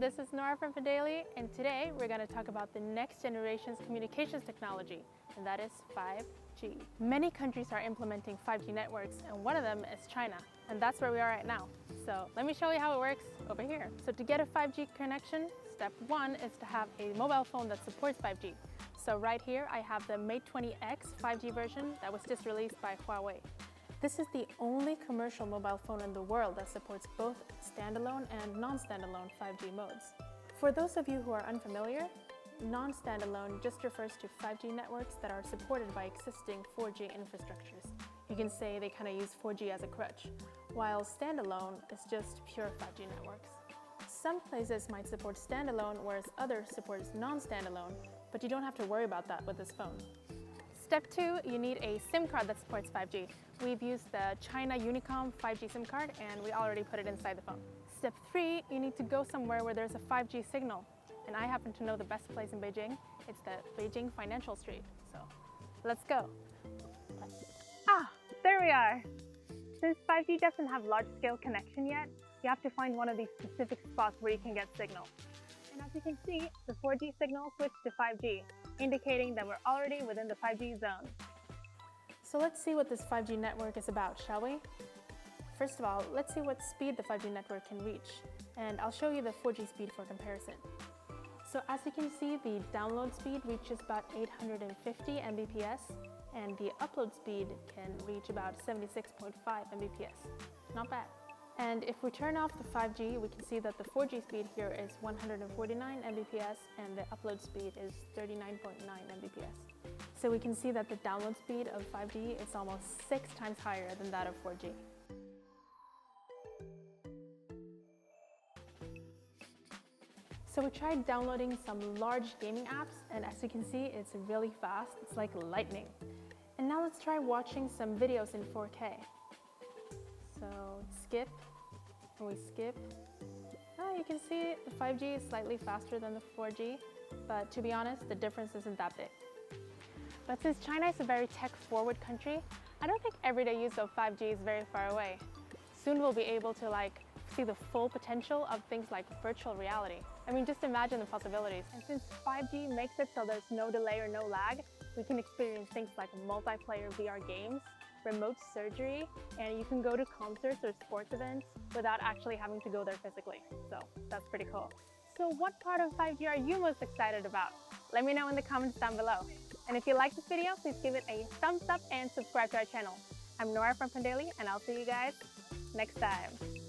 this is Nora from Fidelity, and today we're going to talk about the next generation's communications technology, and that is 5G. Many countries are implementing 5G networks, and one of them is China, and that's where we are right now. So let me show you how it works over here. So to get a 5G connection, step one is to have a mobile phone that supports 5G. So right here I have the Mate 20X 5G version that was just released by Huawei. This is the only commercial mobile phone in the world that supports both standalone and non-standalone 5G modes. For those of you who are unfamiliar, non-standalone just refers to 5G networks that are supported by existing 4G infrastructures. You can say they kind of use 4G as a crutch, while standalone is just pure 5G networks. Some places might support standalone, whereas others support non-standalone, but you don't have to worry about that with this phone. Step two, you need a SIM card that supports 5G. We've used the China Unicom 5G SIM card and we already put it inside the phone. Step three, you need to go somewhere where there's a 5G signal. And I happen to know the best place in Beijing. It's the Beijing Financial Street. So let's go. There we are. Since 5G doesn't have large-scale connection yet, you have to find one of these specific spots where you can get signal. And as you can see, the 4G signal switched to 5G, indicating that we're already within the 5G zone. So let's see what this 5G network is about, shall we? First of all, let's see what speed the 5G network can reach, and I'll show you the 4G speed for comparison. So as you can see, the download speed reaches about 850 Mbps, and the upload speed can reach about 76.5 Mbps. Not bad. And if we turn off the 5G, we can see that the 4G speed here is 149 Mbps and the upload speed is 39.9 Mbps. So we can see that the download speed of 5G is almost 6 times higher than that of 4G. So we tried downloading some large gaming apps, and as you can see, it's really fast. It's like lightning. And now let's try watching some videos in 4K. So skip, and we skip. You can see the 5G is slightly faster than the 4G, but to be honest, the difference isn't that big. But since China is a very tech-forward country, I don't think everyday use of 5G is very far away. Soon we'll be able to see the full potential of things like virtual reality. I mean, just imagine the possibilities. And since 5G makes it so there's no delay or no lag, we can experience things like multiplayer VR games, remote surgery, and you can go to concerts or sports events without actually having to go there physically. So that's pretty cool. So what part of 5G are you most excited about? Let me know in the comments down below. And if you like this video, please give it a thumbs up and subscribe to our channel. I'm Nora from Fidelity, and I'll see you guys next time.